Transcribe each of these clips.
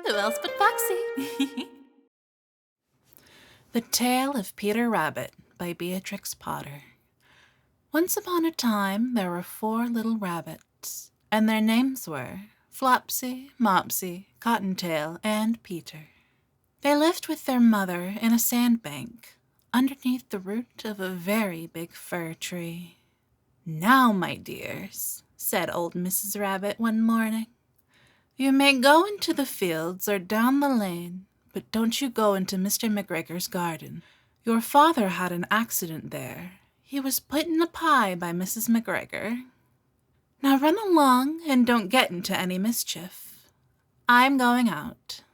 Who else but Foxy? The Tale of Peter Rabbit by Beatrix Potter. Once upon a time, there were 4 little rabbits, and their names were Flopsy, Mopsy, Cottontail, and Peter. They lived with their mother in a sandbank, underneath the root of a very big fir tree. "Now, my dears," said old Mrs. Rabbit one morning, "you may go into the fields or down the lane, but don't you go into Mr. McGregor's garden. Your father had an accident there. He was put in a pie by Mrs. McGregor. Now run along and don't get into any mischief. I'm going out."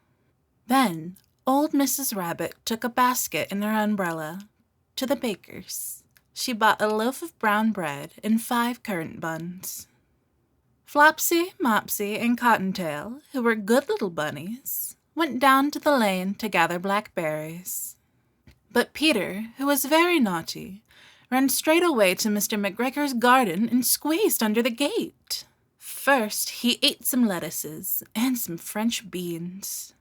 Then old Mrs. Rabbit took a basket and her umbrella to the baker's. She bought a loaf of brown bread and 5 currant buns. Flopsy, Mopsy, and Cottontail, who were good little bunnies, went down to the lane to gather blackberries. But Peter, who was very naughty, ran straight away to Mr. McGregor's garden and squeezed under the gate. First, he ate some lettuces and some French beans,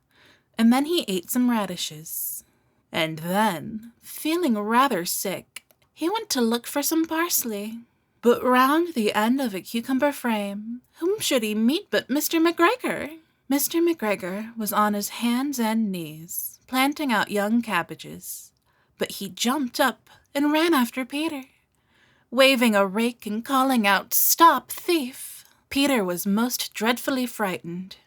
and then he ate some radishes. And then, feeling rather sick, he went to look for some parsley. But round the end of a cucumber frame, whom should he meet but Mr. McGregor? Mr. McGregor was on his hands and knees, planting out young cabbages, but he jumped up and ran after Peter, waving a rake and calling out, "Stop, thief!" Peter was most dreadfully frightened.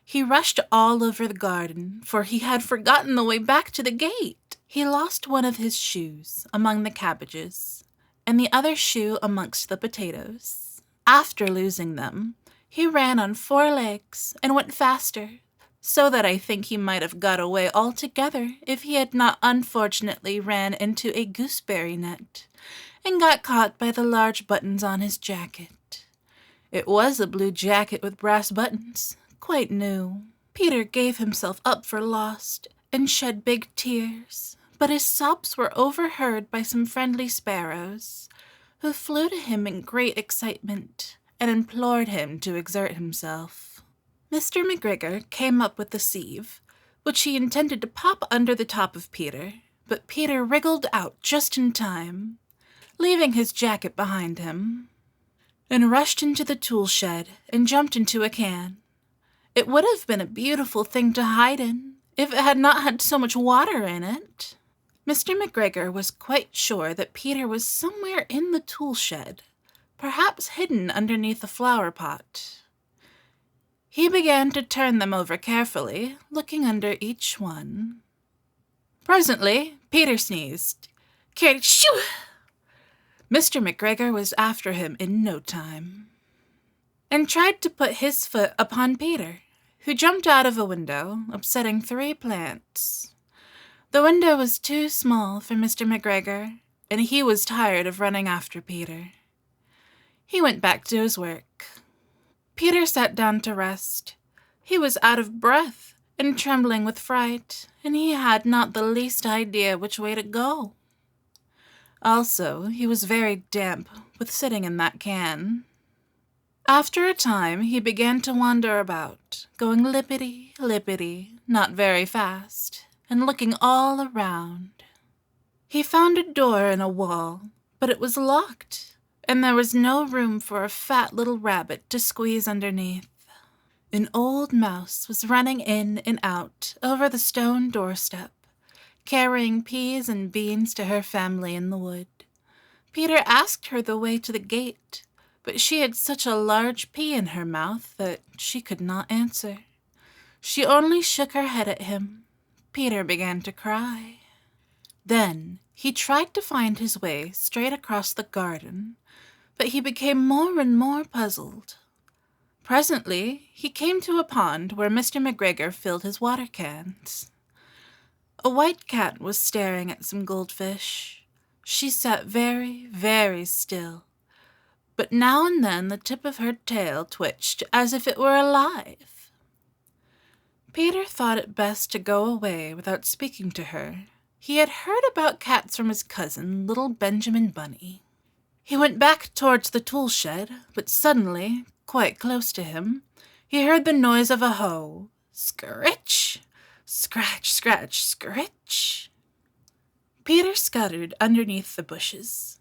He rushed all over the garden, for he had forgotten the way back to the gate. He lost one of his shoes among the cabbages, and the other shoe amongst the potatoes. After losing them, he ran on 4 legs and went faster, so that I think he might have got away altogether if he had not unfortunately ran into a gooseberry net and got caught by the large buttons on his jacket. It was a blue jacket with brass buttons, quite new. Peter gave himself up for lost and shed big tears, but his sobs were overheard by some friendly sparrows, who flew to him in great excitement and implored him to exert himself. Mr. McGregor came up with the sieve, which he intended to pop under the top of Peter, but Peter wriggled out just in time, leaving his jacket behind him, and rushed into the tool shed and jumped into a can. It would have been a beautiful thing to hide in if it had not had so much water in it. Mr. McGregor was quite sure that Peter was somewhere in the tool shed, perhaps hidden underneath a flower pot. He began to turn them over carefully, looking under each one. Presently, Peter sneezed. "Kershoo!" Mr. McGregor was after him in no time, and tried to put his foot upon Peter, who jumped out of a window, upsetting 3 plants. The window was too small for Mr. McGregor, and he was tired of running after Peter. He went back to his work. Peter sat down to rest. He was out of breath and trembling with fright, and he had not the least idea which way to go. Also, he was very damp with sitting in that can. After a time, he began to wander about, going lippity-lippity, not very fast, and looking all around. He found a door in a wall, but it was locked, and there was no room for a fat little rabbit to squeeze underneath. An old mouse was running in and out over the stone doorstep, carrying peas and beans to her family in the wood. Peter asked her the way to the gate, but she had such a large pea in her mouth that she could not answer. She only shook her head at him. Peter began to cry. Then he tried to find his way straight across the garden, but he became more and more puzzled. Presently he came to a pond where Mr. McGregor filled his water cans. A white cat was staring at some goldfish. She sat very, very still, but now and then the tip of her tail twitched as if it were alive. Peter thought it best to go away without speaking to her. He had heard about cats from his cousin, little Benjamin Bunny. He went back towards the tool shed, but suddenly, quite close to him, he heard the noise of a hoe, Scritch! Scratch, scratch, scritch! Peter scuttered underneath the bushes.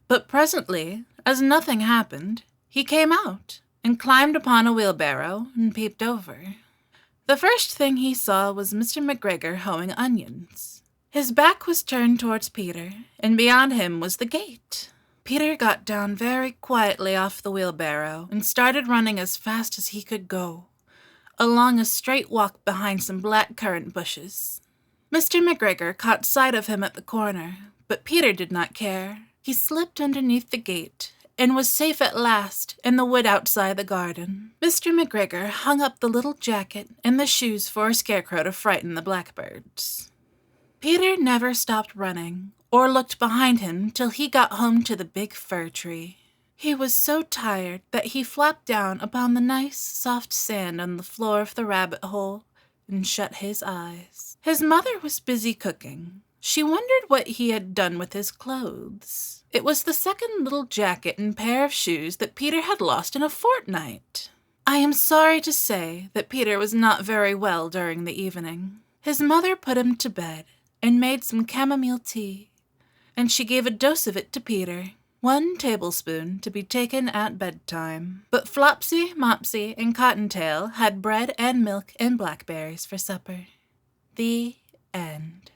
But presently, as nothing happened, he came out and climbed upon a wheelbarrow and peeped over. The first thing he saw was Mr. McGregor hoeing onions. His back was turned towards Peter, and beyond him was the gate. Peter got down very quietly off the wheelbarrow and started running as fast as he could go, along a straight walk behind some black currant bushes. Mr. McGregor caught sight of him at the corner, but Peter did not care. He slipped underneath the gate and was safe at last in the wood outside the garden. Mr. McGregor hung up the little jacket and the shoes for a scarecrow to frighten the blackbirds. Peter never stopped running or looked behind him till he got home to the big fir tree. He was so tired that he flopped down upon the nice, soft sand on the floor of the rabbit hole and shut his eyes. His mother was busy cooking. She wondered what he had done with his clothes. It was the second little jacket and pair of shoes that Peter had lost in a fortnight. I am sorry to say that Peter was not very well during the evening. His mother put him to bed and made some chamomile tea, and she gave a dose of it to Peter, 1 tablespoon to be taken at bedtime. But Flopsy, Mopsy, and Cottontail had bread and milk and blackberries for supper. The end.